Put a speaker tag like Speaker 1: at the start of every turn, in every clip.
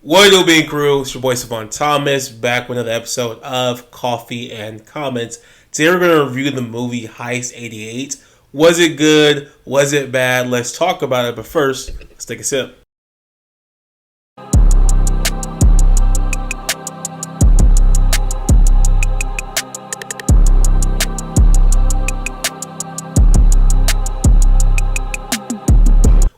Speaker 1: What do being crew? It's your boy Savon Thomas back with another episode of Coffee and Comments. Today we're going to review the movie Heist 88. Was it good? Was it bad? Let's talk about it. But first, let's take a sip.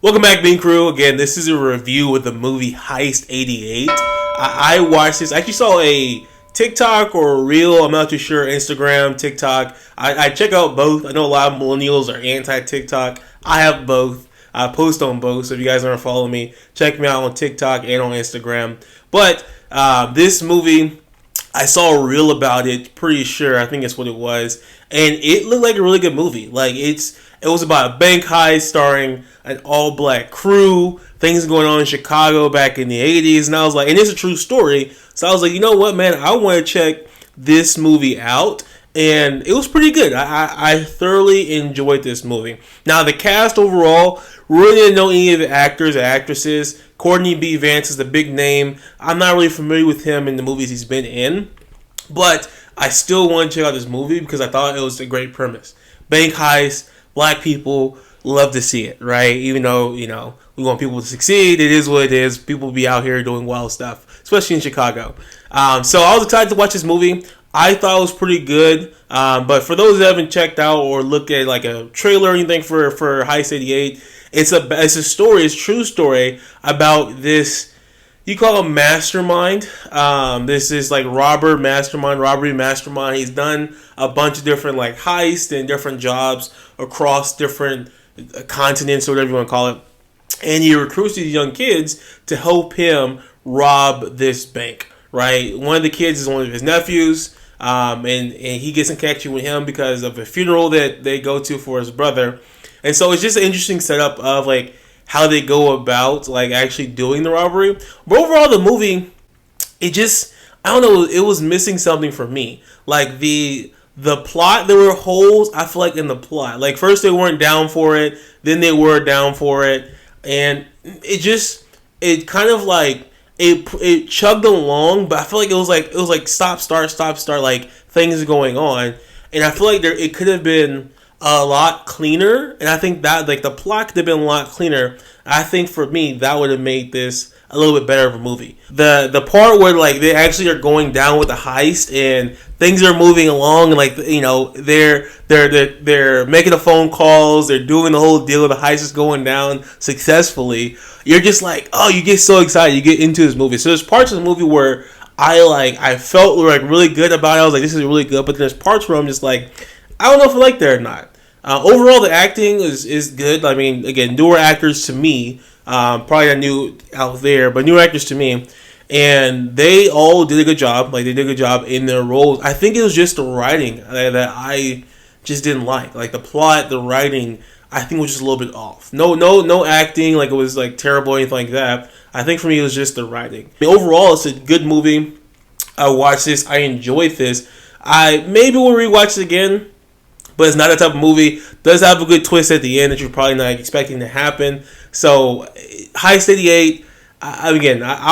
Speaker 1: Welcome back, Bean Crew. Again, this is a review with the movie Heist 88. I watched this. I actually saw a TikTok or a reel. I'm not too sure. Instagram, TikTok. I check out both. I know a lot of millennials are anti-TikTok. I have both. I post on both. So if you guys aren't following me, check me out on TikTok and on Instagram. But this movie, I saw a reel about it. Pretty sure. I think that's what it was. And it looked like a really good movie. It was about a bank heist starring an all-black crew, things going on in Chicago back in the 80s, and I was like, and it's a true story, so I was like, you know what, man, I want to check this movie out, and it was pretty good. I thoroughly enjoyed this movie. Now, the cast overall, really didn't know any of the actors or actresses. Courtney Vance is the big name. I'm not really familiar with him in the movies he's been in, but I still want to check out this movie because I thought it was a great premise. Bank heist, black people, love to see it, right? Even though, we want people to succeed, it is what it is. People be out here doing wild stuff, especially in Chicago. So I was excited to watch this movie. I thought it was pretty good. But for those that haven't checked out or looked at like a trailer or anything for Heist 88, it's a story, it's a true story about this, you call him mastermind. This is like robbery mastermind. He's done a bunch of different like heists and different jobs across different continents or whatever you want to call it. And he recruits these young kids to help him rob this bank, right? One of the kids is one of his nephews, and he gets in connection with him because of a funeral that they go to for his brother. And so it's just an interesting setup of like how they go about like actually doing the robbery. But overall, the movie, I don't know, it was missing something for me. Like the plot, there were holes, I feel like, in the plot. Like first they weren't down for it, then they were down for it, and it kind of like it chugged along, but I feel like it was like stop start like things going on, and I feel like it could have been a lot cleaner, and I think that like the plot could have been a lot cleaner. I think for me that would have made this a little bit better of a movie. The part where like they actually are going down with the heist and things are moving along, and like they're making the phone calls, they're doing the whole deal, the heist is going down successfully. You're just like, oh, you get so excited, you get into this movie. So there's parts of the movie where I felt like really good about it. I was like, this is really good, but then there's parts where I'm just like, I don't know if I like that or not. Overall, the acting is good. I mean, again, newer actors to me, probably not new out there, but newer actors to me, and they all did a good job. Like, they did a good job in their roles. I think it was just the writing that I just didn't like. Like, the plot, the writing, I think was just a little bit off. No acting, like it was like terrible or anything like that. I think for me, it was just the writing. I mean, overall, it's a good movie. I watched this. I enjoyed this. I maybe will rewatch it again, but it's not that type of movie. It does have a good twist at the end that you're probably not expecting to happen. So, Heist 88, I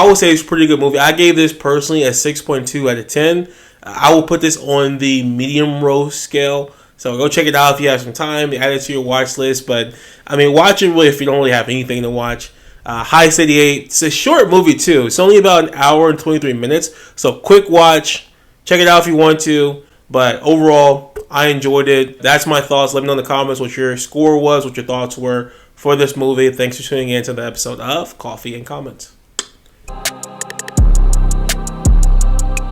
Speaker 1: would say it's a pretty good movie. I gave this personally a 6.2 out of 10. I will put this on the medium roast scale. So, go check it out if you have some time. Add it to your watch list. But, I mean, watch it really if you don't really have anything to watch. Heist 88, it's a short movie too. It's only about an hour and 23 minutes. So, quick watch. Check it out if you want to. But overall, I enjoyed it. That's my thoughts. Let me know in the comments what your score was, what your thoughts were for this movie. Thanks for tuning in to the episode of Coffee and Comments.